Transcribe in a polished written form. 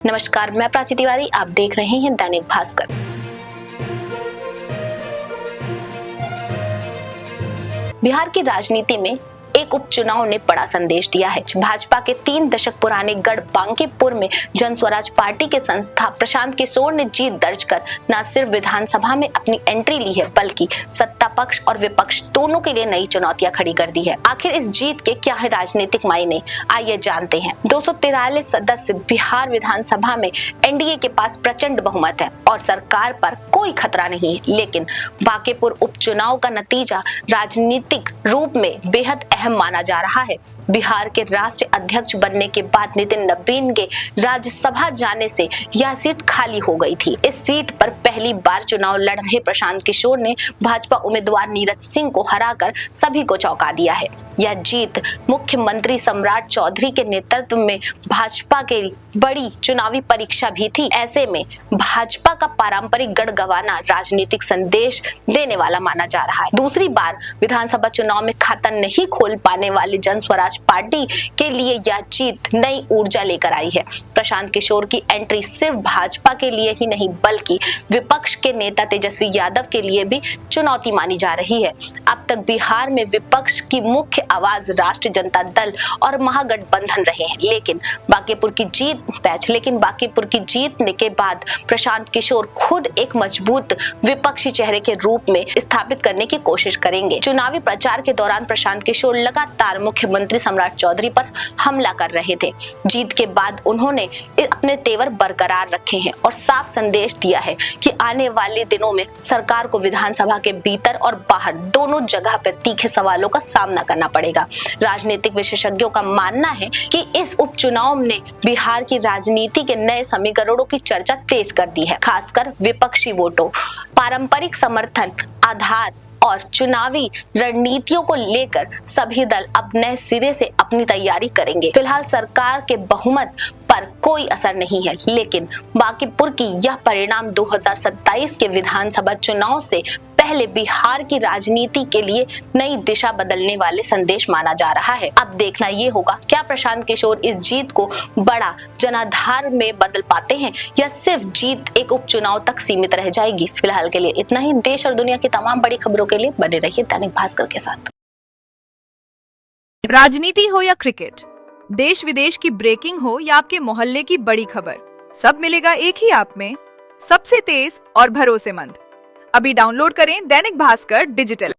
नमस्कार, मैं प्राची तिवारी। आप देख रहे हैं दैनिक भास्कर। बिहार की राजनीति में एक उपचुनाव ने बड़ा संदेश दिया है। भाजपा के 3 दशक पुराने गढ़ बांकीपुर में जन स्वराज पार्टी के संस्था प्रशांत किशोर ने जीत दर्ज कर न सिर्फ विधानसभा में अपनी एंट्री ली है, बल्कि सत्ता पक्ष और विपक्ष दोनों के लिए नई चुनौतियां खड़ी कर दी है। आखिर इस जीत के क्या है राजनीतिक मायने, आइए जानते हैं। 243 सदस्य बिहार विधानसभा में एनडीए के पास प्रचंड बहुमत है और सरकार पर कोई खतरा नहीं है, लेकिन बांकीपुर उपचुनाव का नतीजा राजनीतिक रूप में बेहद अहम माना जा रहा है। बिहार के राष्ट्रीय अध्यक्ष बनने के बाद नितिन नबीन के राज्यसभा जाने से यह सीट खाली हो गई थी। इस सीट पर पहली बार चुनाव लड़ रहे प्रशांत किशोर ने भाजपा उम्मीदवार नीरज सिंह को हराकर सभी को चौंका दिया है। यह जीत मुख्यमंत्री सम्राट चौधरी के नेतृत्व में भाजपा के बड़ी चुनावी परीक्षा भी थी। ऐसे में भाजपा का पारंपरिक गढ़ गंवाना राजनीतिक संदेश देने वाला माना जा रहा है। दूसरी बार विधानसभा चुनाव में खाता नहीं खोल पाने वाली जन स्वराज पार्टी के लिए यह जीत नई ऊर्जा लेकर आई है। प्रशांत किशोर की एंट्री सिर्फ भाजपा के लिए ही नहीं, बल्कि विपक्ष के नेता तेजस्वी यादव के लिए भी चुनौती मानी जा रही है। अब तक बिहार में विपक्ष की मुख्य आवाज राष्ट्रीय जनता दल और महागठबंधन रहे हैं, लेकिन बांकीपुर की जीतने के बाद प्रशांत किशोर खुद एक मजबूत विपक्षी चेहरे के रूप में स्थापित करने की कोशिश करेंगे। चुनावी प्रचार के दौरान प्रशांत किशोर लगातार मुख्यमंत्री सम्राट चौधरी पर हमला कर रहे थे। जीत के बाद उन्होंने अपने तेवर बरकरार रखे हैं और साफ संदेश दिया है कि आने वाले दिनों में सरकार को विधानसभा के भीतर और बाहर दोनों जगह पर तीखे सवालों का सामना करना पड़ेगा। राजनीतिक विशेषज्ञों का मानना है कि इस उपचुनाव ने बिहार की राजनीति के नए समीकरणों की चर्चा तेज कर दी है, खासकर विपक्षी वोटों, पारंपरिक समर्थन आधार और चुनावी रणनीतियों को लेकर सभी दल अब नए सिरे से अपनी तैयारी करेंगे। फिलहाल सरकार के बहुमत पर कोई असर नहीं है, लेकिन बांकीपुर की यह परिणाम 2027 के विधानसभा चुनाव से पहले बिहार की राजनीति के लिए नई दिशा बदलने वाले संदेश माना जा रहा है। अब देखना ये होगा, क्या प्रशांत किशोर इस जीत को बड़ा जनाधार में बदल पाते हैं या सिर्फ जीत एक उपचुनाव तक सीमित रह जाएगी। फिलहाल के लिए इतना ही। देश और दुनिया की तमाम बड़ी खबरों के लिए बने रहिए दैनिक भास्कर के साथ। राजनीति हो या क्रिकेट, देश विदेश की ब्रेकिंग हो या आपके मोहल्ले की बड़ी खबर, सब मिलेगा एक ही ऐप में, सबसे तेज और भरोसेमंद। अभी डाउनलोड करें दैनिक भास्कर डिजिटल।